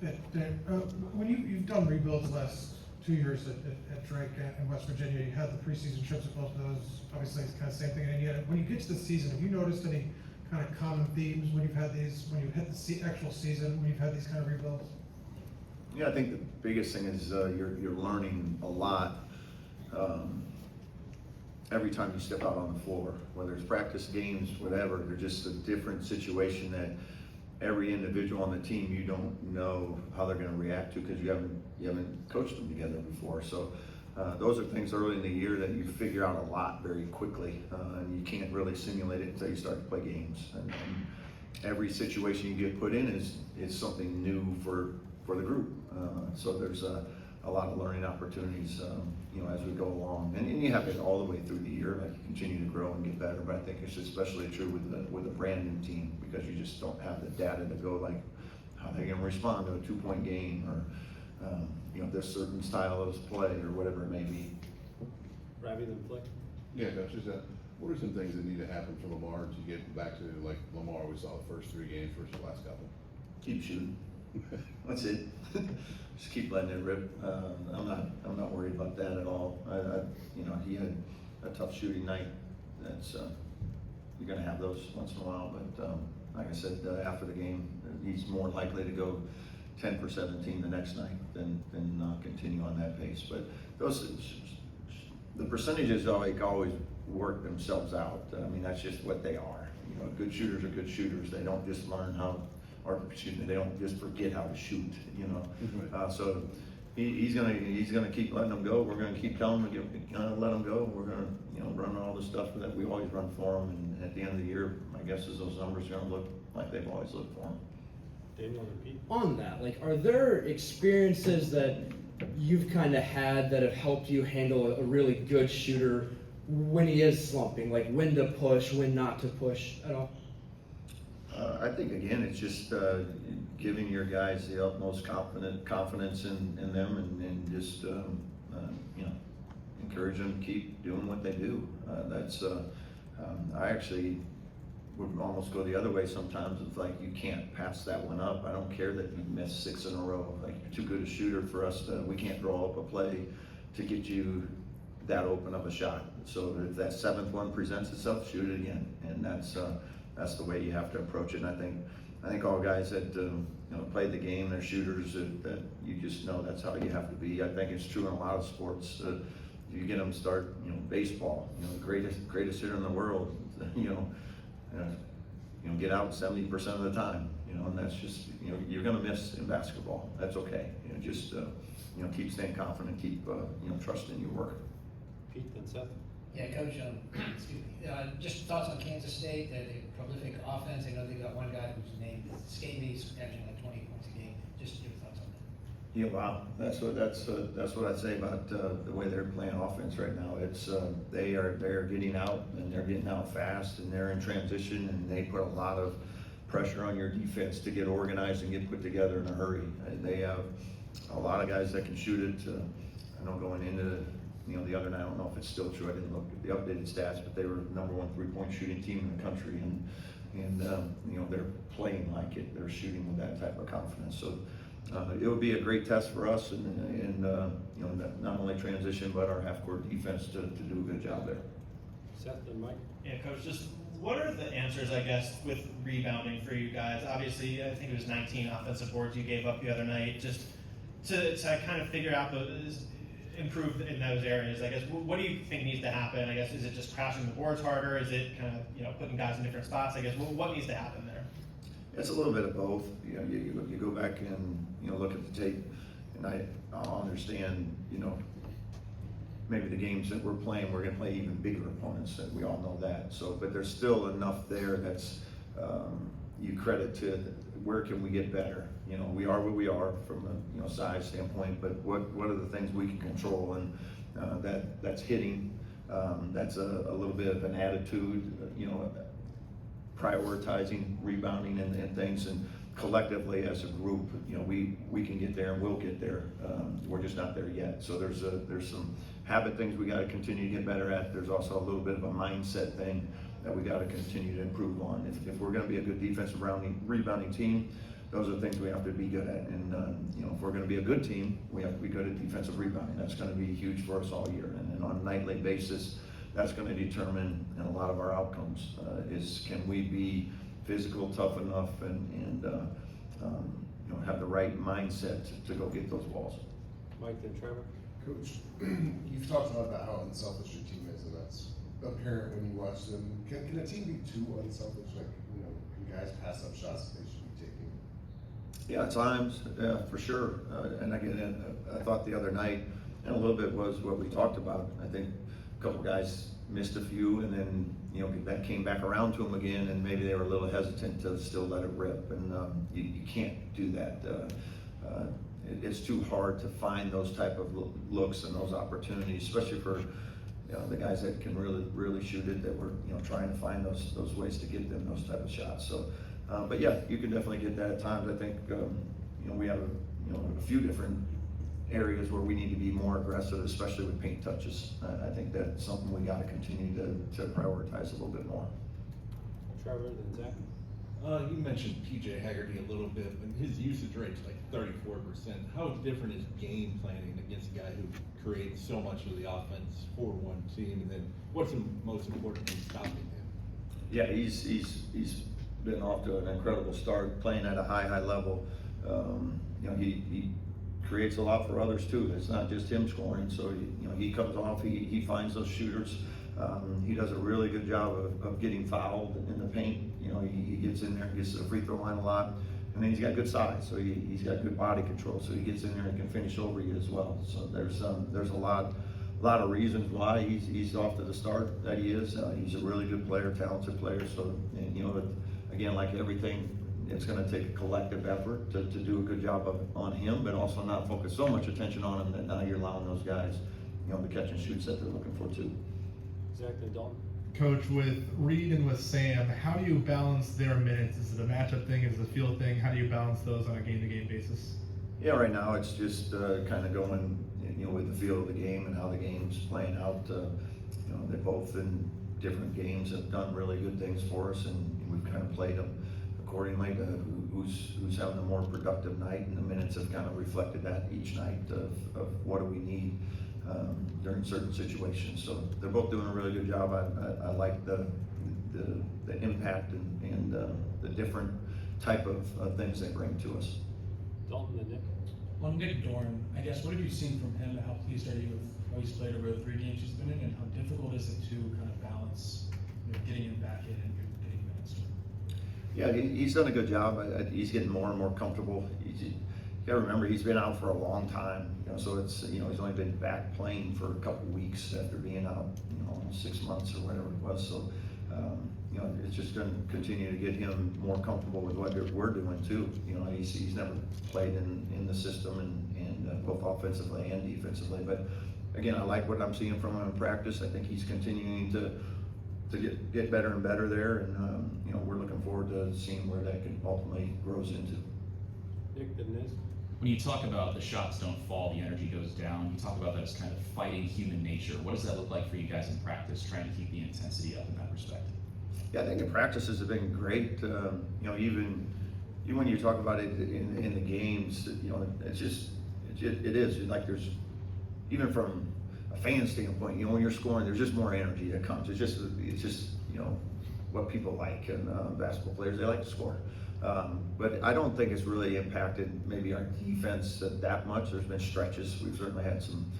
When you've done rebuilds the last 2 years at Drake and West Virginia, you had the preseason trips at both of those. Obviously, it's kind of the same thing. And yet, when you get to the season, have you noticed any kind of common themes when you've had these, when you hit the actual season, when you've had these kind of rebuilds? Yeah, I think the biggest thing is you're learning a lot every time you step out on the floor, whether it's practice, games, whatever. They're just a different situation that every individual on the team, you don't know how they're going to react to because you haven't coached them together before. So those are things early in the year that you figure out a lot very quickly, and you can't really simulate it until you start to play games. And every situation you get put in is something new for the group. So there's a lot of learning opportunities, as we go along, and you have it all the way through the year. Like you continue to grow and get better, but I think it's especially true with a brand new team because you just don't have the data to go like how they're going to respond to a 2-point game or this certain style of play or whatever it may be. Rather than play. Yeah, Coach, what are some things that need to happen for Lamar to get back to like Lamar we saw the first 3 games versus the last couple? Keep shooting. That's it. Just keep letting it rip. I'm not worried about that at all. He had a tough shooting night. That's you're going to have those once in a while. But like I said, after the game, he's more likely to go 10 for 17 the next night than continue on that pace. But the percentages always work themselves out. I mean, that's just what they are. Good shooters are good shooters. They don't just learn how. Or excuse me, they don't just forget how to shoot, so he's gonna keep letting them go. We're gonna keep telling him to let them go. We're gonna run all the stuff that we always run for him. And at the end of the year, my guess is those numbers are gonna look like they've always looked for him. Daniel, repeat. On that, are there experiences that you've kind of had that have helped you handle a really good shooter when he is slumping, like when to push, when not to push at all? I think again, it's just giving your guys the utmost confidence in them, and just encourage them to keep doing what they do. I actually would almost go the other way sometimes. It's like you can't pass that one up. I don't care that you missed 6 in a row. Like you're too good a shooter for us we can't draw up a play to get you that open of a shot. So if that 7th one presents itself, shoot it again, and that's the way you have to approach it. And I think all guys that played the game, they're shooters that you just know that's how you have to be. I think it's true in a lot of sports. You get them to start, baseball, the greatest hitter in the world, get out 70% of the time, and that's just, you're going to miss in basketball. That's okay. Just keep staying confident, keep trusting your work. Pete, then Seth. Yeah, Coach, excuse me. Just thoughts on Kansas State, the prolific offense. I know they got one guy whose name escaped me, averaging like 20 points a game. Just your thoughts on that. Yeah, wow. That's what I say about the way they're playing offense right now. It's they're getting out, and they're getting out fast, and they're in transition, and they put a lot of pressure on your defense to get organized and get put together in a hurry. And they have a lot of guys that can shoot it. I know going into the other night, I don't know if it's still true. I didn't look at the updated stats, but they were the #1 3-point shooting team in the country, and they're playing like it. They're shooting with that type of confidence. So it would be a great test for us, and not only transition but our half-court defense to do a good job there. Seth and Mike. Yeah, Coach. Just what are the answers, I guess, with rebounding for you guys? Obviously, I think it was 19 offensive boards you gave up the other night. Just to kind of figure out improve in those areas, I guess. What do you think needs to happen? I guess, is it just crashing the boards harder? Is it kind of putting guys in different spots? I guess what needs to happen there? It's a little bit of both. You go back and look at the tape, and I'll understand. Maybe the games that we're playing, we're going to play even bigger opponents, and we all know that. So, but there's still enough there that's you credit to. Where can we get better? We are what we are from a size standpoint, but what are the things we can control? And that's hitting. That's a little bit of an attitude. Prioritizing, rebounding, and things, and collectively as a group, we can get there and we'll get there. We're just not there yet. So there's some habit things we got to continue to get better at. There's also a little bit of a mindset thing that we got to continue to improve on. If we're going to be a good defensive rebounding team, those are things we have to be good at. And, you know, if we're gonna be a good team, we have to be good at defensive rebounding. That's gonna be huge for us all year. And then on a nightly basis, that's gonna determine a lot of our outcomes, is can we be physical, tough enough, and you know, have the right mindset to go get those balls. Mike, then Trevor? Coach, you've talked a lot about how unselfish your team is, and that's apparent when you watch them. Can a team be too unselfish? Like, you know, can guys pass up shots that they should be taking? Yeah, at times, for sure. And again, I thought the other night, and a little bit was what we talked about. I think a couple guys missed a few, and then, you know, that came back around to them again, and maybe they were a little hesitant to still let it rip. And you can't do that. It's too hard to find those type of looks and those opportunities, especially for, you know, the guys that can really shoot it, that we're, you know, trying to find those ways to get them those type of shots. So, but yeah, you can definitely get that at times. I think, you know, we have a few different areas where we need to be more aggressive, especially with paint touches. I think that's something we got to continue to prioritize a little bit more. Trevor, then Zach? You mentioned PJ Haggerty a little bit, and his usage rate's like 34%. How different is game planning against a guy who creates so much of the offense for one team? And then what's the most important thing stopping him? Yeah, he's been off to an incredible start, playing at a high level. You know, he creates a lot for others too. It's not just him scoring. So, you know, he comes off, he finds those shooters. He does a really good job of getting fouled in the paint. You know, he gets in there and gets to the free throw line a lot. And then he's got good size, so he's got good body control. So he gets in there and can finish over you as well. So there's a lot of reasons why he's off to the start that he is. He's a really good player, talented player. So, and, you know, again, like everything, it's going to take a collective effort to do a good job on him, but also not focus so much attention on him that now you're allowing those guys, you know, the catch and shoots that they're looking for too. Zach, then Dalton? Coach, with Reed and with Sam, how do you balance their minutes? Is it a matchup thing? Is it a field thing? How do you balance those on a game-to-game basis? Yeah, right now it's just kind of going, you know, with the feel of the game and how the game's playing out. You know, they're both in different games have done really good things for us, and we've kind of played them accordingly to who's having a more productive night, and the minutes have kind of reflected that each night of what do we need during certain situations. So they're both doing a really good job. I like the impact and the different type of things they bring to us. Dalton, then Nick? On Nick Dorn, I guess, what have you seen from him and how pleased are you with how he's played over the 3 games he's been in, and how difficult is it to kind of balance, you know, getting him back in and getting minutes to him? Yeah, he's done a good job. He's getting more and more comfortable. You gotta remember, he's been out for a long time, you know, so it's, you know, he's only been back playing for a couple weeks after being out, you know, 6 months or whatever it was. So, you know, it's just gonna continue to get him more comfortable with what we're doing too. You know, he's never played in the system and both offensively and defensively. But again, I like what I'm seeing from him in practice. I think he's continuing to get better and better there, and you know, we're looking forward to seeing where that can ultimately grows into. Nick, then Niz? When you talk about the shots don't fall, the energy goes down, you talk about that as kind of fighting human nature. What does that look like for you guys in practice, trying to keep the intensity up in that respect? Yeah, I think the practices have been great. You know, even when you talk about it in the games, you know, it is like there's, even from a fan standpoint, you know, when you're scoring, there's just more energy that comes. It's just you know, what people like, and basketball players, they like to score. But I don't think it's really impacted maybe our defense that much. There's been stretches. We've certainly had some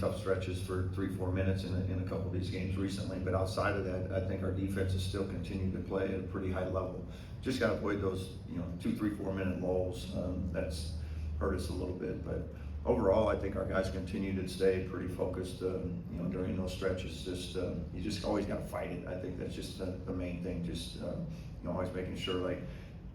tough stretches for 3-4 minutes in a couple of these games recently. But outside of that, I think our defense has still continued to play at a pretty high level. Just got to avoid those, you know, 2, 3, 4 minute lulls. That's hurt us a little bit. But overall, I think our guys continue to stay pretty focused, you know, during those stretches. Just you just always got to fight it. I think that's just the main thing. Just you know, always making sure, like,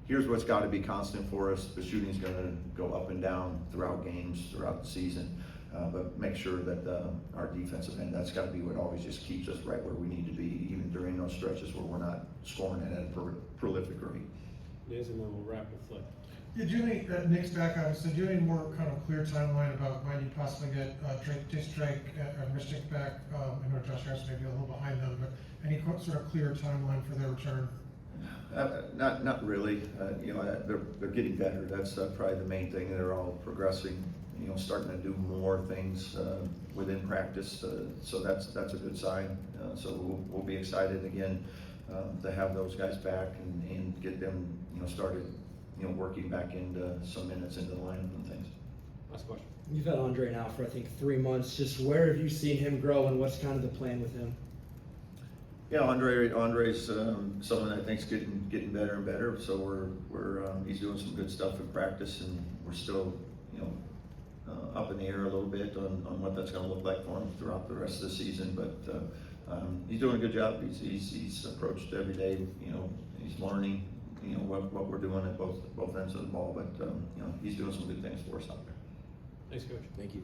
here's what's got to be constant for us. The shooting's going to go up and down throughout games, throughout the season. But make sure that our defensive end, that's got to be what always just keeps us right where we need to be, even during those stretches where we're not scoring it at a prolific rate. Niz, and then we'll wrap with Flick. Yeah, do you have any, Nick's back, obviously, do you have any more kind of clear timeline about when you possibly get Drake and Mystic back? I know Josh Harris may be a little behind them, but any sort of clear timeline for their return? Not really. You know, they're getting better. That's probably the main thing. They're all progressing. You know, starting to do more things within practice. So that's a good sign. So we'll be excited again to have those guys back and get them, you know, started, you know, working back into some minutes into the lineup and things. Last question. You've had Andre now for I think 3 months. Just where have you seen him grow, and what's kind of the plan with him? Yeah, Andre's someone I think's getting better and better. So he's doing some good stuff in practice, and we're still, you know, up in the air a little bit on what that's going to look like for him throughout the rest of the season. But he's doing a good job. He's approached every day. You know, he's learning. You know what we're doing at both ends of the ball. But you know, he's doing some good things for us out there. Thanks, Coach. Thank you.